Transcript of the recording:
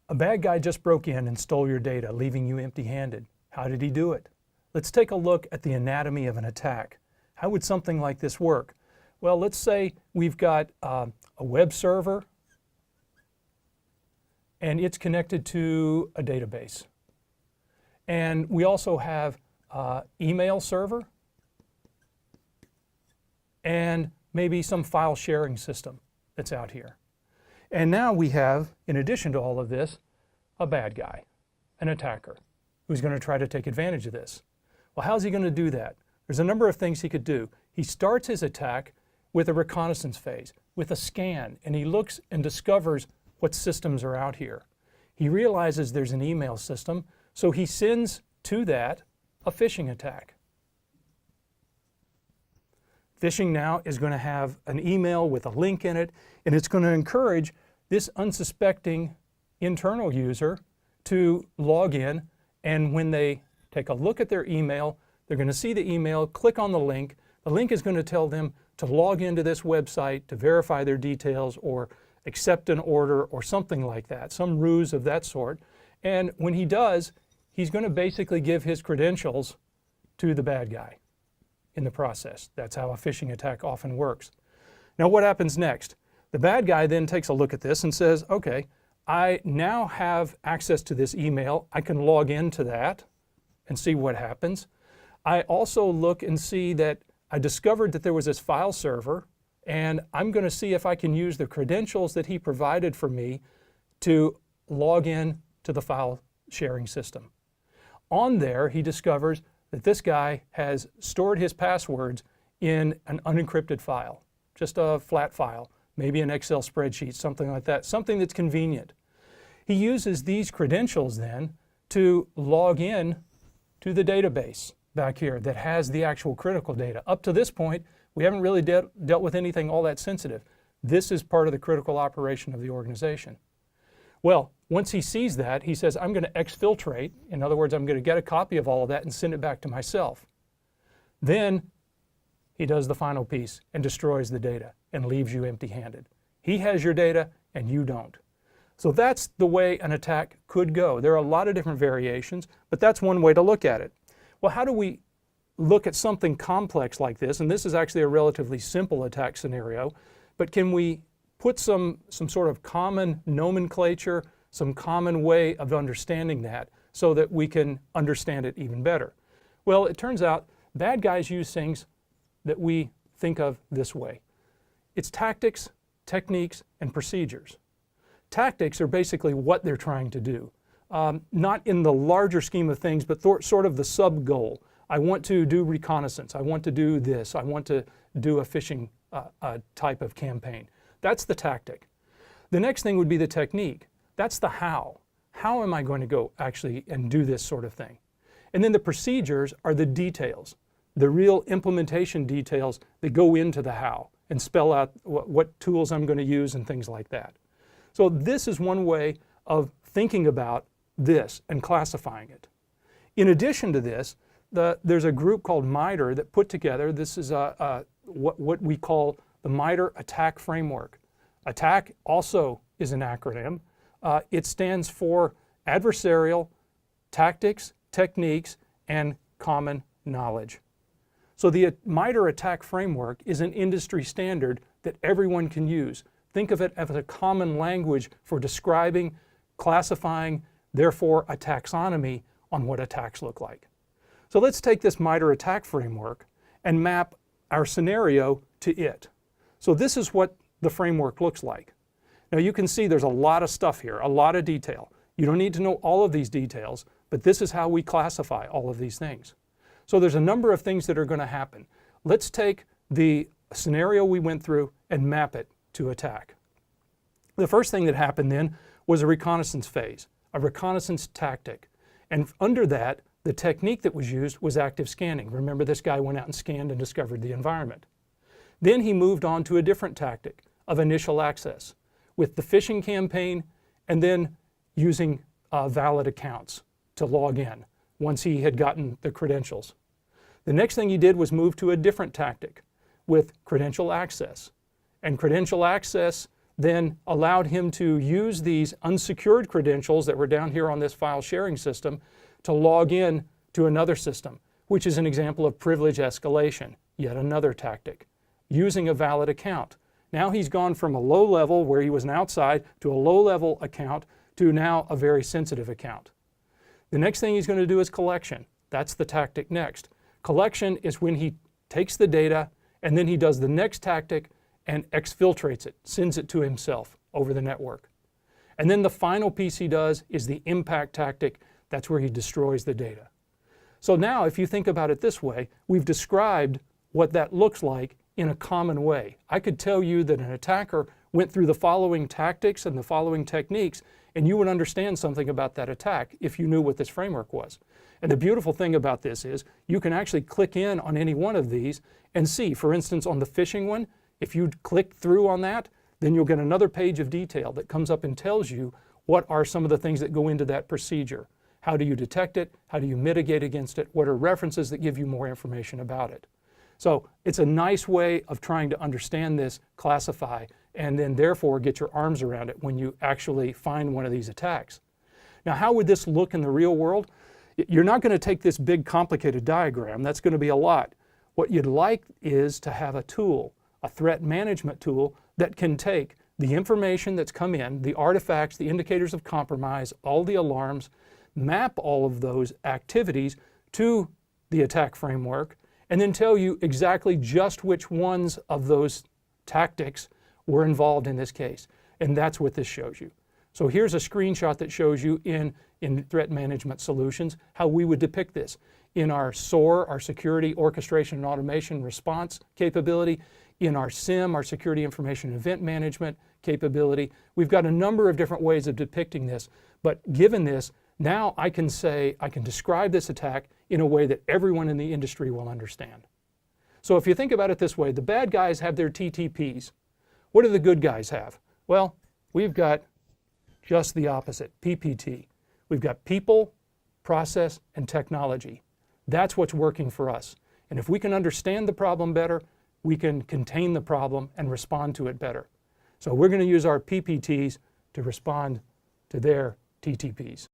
A bad guy just broke in and stole your data, leaving you empty-handed. How did he do it? Let's take a look at the anatomy of an attack. How would something like this work? Well, let's say we've got a web server and it's connected to a database. And we also have email server and maybe some file sharing system that's out here. And now we have, in addition to all of this, a bad guy, an attacker, who's going to try to take advantage of this. Well, how's he going to do that? There's a number of things he could do. He starts his attack with a reconnaissance phase, with a scan, and he looks and discovers what systems are out here. He realizes there's an email system, so he sends to that a phishing attack. Phishing now is going to have an email with a link in it, and it's going to encourage this unsuspecting internal user to log in, and when they take a look at their email, they're going to see the email, click on the link. The link is going to tell them to log into this website to verify their details or accept an order or something like that, some ruse of that sort. And when he does, he's going to basically give his credentials to the bad guy in the process. That's how a phishing attack often works. Now what happens next? The bad guy then takes a look at this and says, okay, I now have access to this email. I can log into that and see what happens. I also look and see that I discovered that there was this file server, and I'm going to see if I can use the credentials that he provided for me to log in to the file sharing system. On there, he discovers that this guy has stored his passwords in an unencrypted file, just a flat file, maybe an Excel spreadsheet, something like that, something that's convenient. He uses these credentials then to log in to the database back here that has the actual critical data. Up to this point, we haven't really dealt with anything all that sensitive. This is part of the critical operation of the organization. Well, once he sees that, he says, I'm going to exfiltrate. In other words, I'm going to get a copy of all of that and send it back to myself. Then he does the final piece and destroys the data and leaves you empty-handed. He has your data and you don't. So that's the way an attack could go. There are a lot of different variations, but that's one way to look at it. Well, how do we look at something complex like this? And this is actually a relatively simple attack scenario, but can we put some sort of common nomenclature, some common way of understanding that so that we can understand it even better? Well, it turns out bad guys use things that we think of this way. It's tactics, techniques, and procedures. Tactics are basically what they're trying to do. Not in the larger scheme of things, but sort of the sub-goal. I want to do reconnaissance. I want to do this. I want to do a phishing type of campaign. That's the tactic. The next thing would be the technique. That's the how. How am I going to go actually and do this sort of thing? And then the procedures are the details, the real implementation details that go into the how and spell out what tools I'm going to use and things like that. So this is one way of thinking about this and classifying it. In addition to this, there's a group called MITRE that put together, this is what we call the MITRE Attack Framework. Attack also is an acronym. It stands for Adversarial, Tactics, Techniques, and Common Knowledge. So the MITRE Attack Framework is an industry standard that everyone can use. Think of it as a common language for describing, classifying, therefore a taxonomy on what attacks look like. So let's take this MITRE Attack Framework and map our scenario to it. So this is what the framework looks like. Now you can see there's a lot of stuff here, a lot of detail. You don't need to know all of these details, but this is how we classify all of these things. So there's a number of things that are going to happen. Let's take the scenario we went through and map it to attack. The first thing that happened then was a reconnaissance phase, a reconnaissance tactic. And under that, the technique that was used was active scanning. Remember, this guy went out and scanned and discovered the environment. Then he moved on to a different tactic of initial access with the phishing campaign and then using valid accounts to log in once he had gotten the credentials. The next thing he did was move to a different tactic with credential access. And credential access then allowed him to use these unsecured credentials that were down here on this file sharing system to log in to another system, which is an example of privilege escalation, yet another tactic, using a valid account. Now he's gone from a low level where he was an outside to a low level account to now a very sensitive account. The next thing he's going to do is collection. That's the tactic next. Collection is when he takes the data and then he does the next tactic and exfiltrates it, sends it to himself over the network. And then the final piece he does is the impact tactic. That's where he destroys the data. So now if you think about it this way, we've described what that looks like in a common way. I could tell you that an attacker went through the following tactics and the following techniques, and you would understand something about that attack if you knew what this framework was. And the beautiful thing about this is you can actually click in on any one of these and see, for instance, on the phishing one, if you click through on that, then you'll get another page of detail that comes up and tells you what are some of the things that go into that procedure. How do you detect it? How do you mitigate against it? What are references that give you more information about it? So it's a nice way of trying to understand this, classify, and then therefore get your arms around it when you actually find one of these attacks. Now, how would this look in the real world? You're not going to take this big complicated diagram. That's going to be a lot. What you'd like is to have a tool, a threat management tool that can take the information that's come in, the artifacts, the indicators of compromise, all the alarms, map all of those activities to the attack framework, and then tell you exactly just which ones of those tactics were involved in this case. And that's what this shows you. So here's a screenshot that shows you in threat management solutions how we would depict this. In our SOAR, our security orchestration and automation response capability, in our SIM, our security information event management capability, we've got a number of different ways of depicting this. But given this, now I can describe this attack in a way that everyone in the industry will understand. So if you think about it this way, the bad guys have their TTPs. What do the good guys have? Well, we've got just the opposite, PPT. We've got people, process, and technology. That's what's working for us. And if we can understand the problem better, we can contain the problem and respond to it better. So we're going to use our PPTs to respond to their TTPs.